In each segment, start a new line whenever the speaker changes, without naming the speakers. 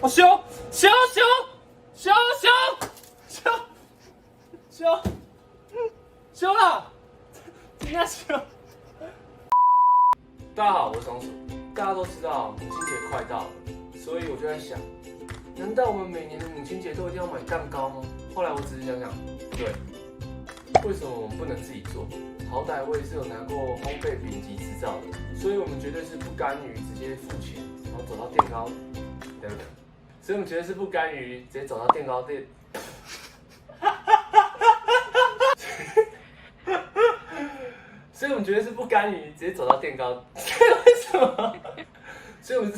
我修了，今天修。大家好，我是松鼠。大家都知道母亲节快到了，所以我就在想，难道我们每年的母亲节都一定要买蛋糕吗？后来我仔细想想，不对，为什么我们不能自己做？好歹我也是有拿过烘焙丙级执照的，所以我们绝对是不甘于直接付钱，然后走到电糕，对不对？所以我们绝对是不甘于直接走到电糕店。所以我们绝对是不甘于直接走到电糕，为什么？所以我们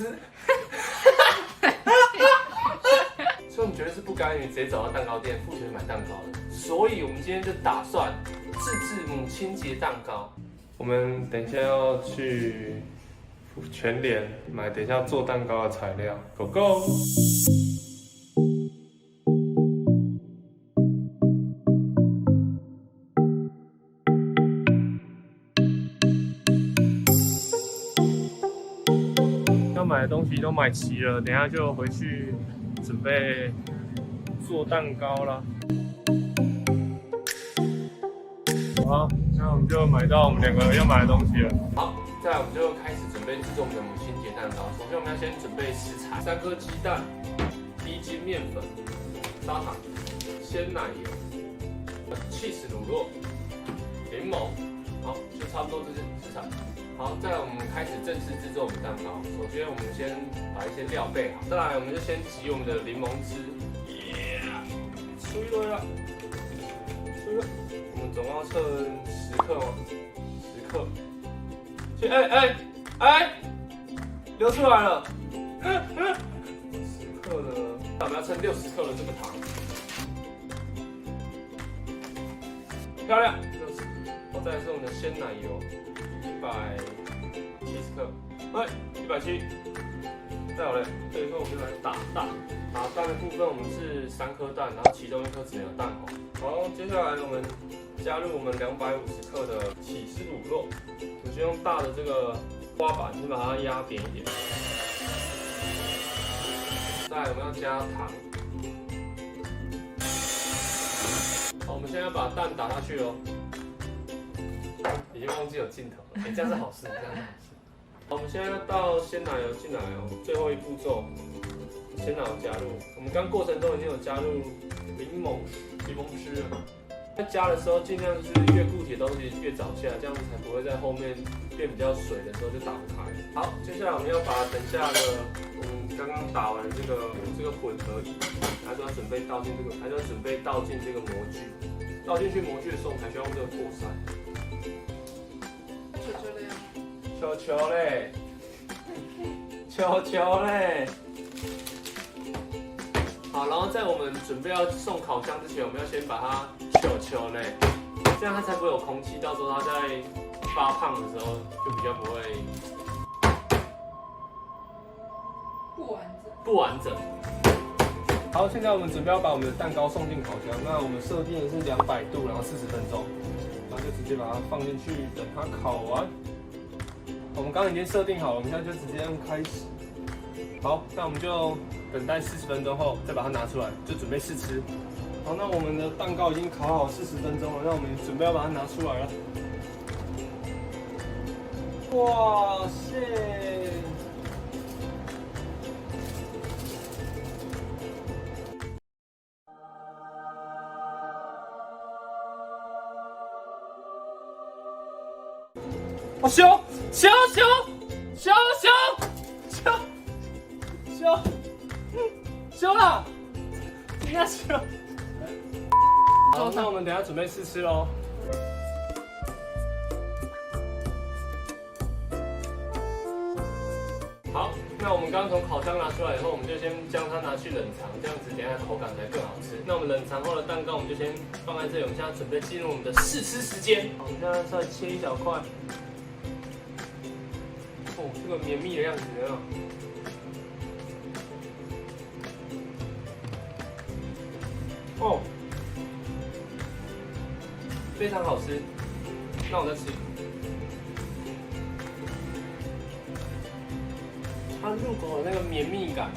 绝对是不甘于直接走到蛋糕店付钱买蛋糕的。所以我们今天就打算自制母亲节蛋糕。我们等一下要去全联买等一下做蛋糕的材料 ，Go Go！买的东西都买齐了，等一下就回去准备做蛋糕啦。好，那我们就买到我们两个要买的东西了。好，再来我们就开始准备制作我们的母亲节蛋糕。首先我们要先准备食材：3颗鸡蛋、1斤面粉、砂糖、鲜奶油、cheese 乳酪、柠檬。好，就差不多这些食材。好，再来我们开始正式制作我们蛋糕。首先我们先把一些料备好，再来我们就先挤我们的柠檬汁，吹了，吹了。我们总共要称10克哦，10克。流出来了，10克的，那我们要称60克的这个糖，漂亮，60。好，再来是我们的鲜奶油。170克，170，再有嘞，所以说我们就来打蛋的部分，我们是3颗蛋，然后其中1颗只能有蛋黄。好，接下来我们加入我们250克的起司乳酪，我先用大的这个刮板先把它压扁一点。再来我们要加糖。好，我们现在把蛋打下去哦。已经忘记有镜头了，这样是好事，这样是好事。好，我们现在要倒鲜奶油进来哦，最后一步骤，鲜奶油加入。我们刚过程中已经有加入柠檬汁了。在加的时候，尽量就是越固体的东西越早下，这样子才不会在后面变比较水的时候就打不开。好，接下来我们要把等下的我们刚刚打完这个混合液，还是要准备倒进这个模具。倒进去模具的时候，我们才需要用这个过筛。球嘞！好，然后在我们准备要送烤箱之前，我们要先把它球嘞，这样它才不会有空气，到时候它在发胖的时候就比较不会不完整。好，现在我们准备要把我们的蛋糕送进烤箱，那我们设定的是200度，然后40分钟，然后就直接把它放进去，等它烤完。我们刚刚已经设定好了，我们现在就直接用开始。好，那我们就等待40分钟后再把它拿出来，就准备试吃。好，那我们的蛋糕已经烤好40分钟了，那我们准备要把它拿出来了。哇塞！我修了，今天修。好，那我们等一下准备试吃喽。好，那我们刚刚从烤箱拿出来以后，我们就先将它拿去冷藏，这样子等一下口感才更好吃。那我们冷藏后的蛋糕，我们就先放在这里。我们现在准备进入我们的试吃时间。好，我们现在再切一小块。哦，这个绵密的样子有没有？哦，非常好吃。那我再吃。它入口的那个绵密感，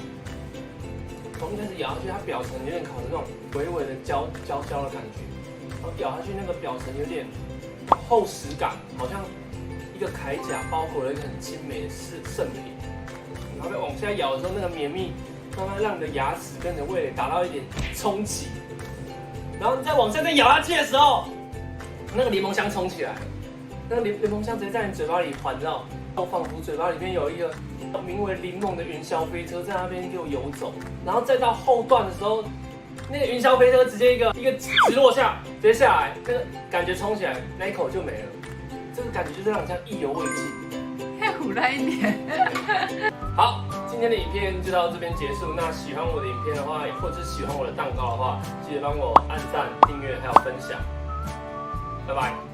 从一开始咬下去，它表层有点烤的那种微微的焦的感觉，然后咬下去那个表层有点厚实感，好像一个铠甲包裹了一个很精美的圣品。然后再往下咬的时候，那个绵密慢慢让你的牙齿跟你的味蕾达到一点冲击。然后你再往下再咬下去的时候，那个柠檬香冲起来，那个柠檬香直接在你嘴巴里环绕，仿佛嘴巴里面有一个名为柠檬的云霄飞车在那边给我游走。然后再到后段的时候，那个云霄飞车直接一个直落下，直接下来，那个感觉冲起来，那一口就没了。这个感觉就是让你这样意犹未尽。
太胡乱一点。
好，今天的影片就到这边结束。那喜欢我的影片的话，或者是喜欢我的蛋糕的话，记得帮我按赞、订阅还有分享。拜拜。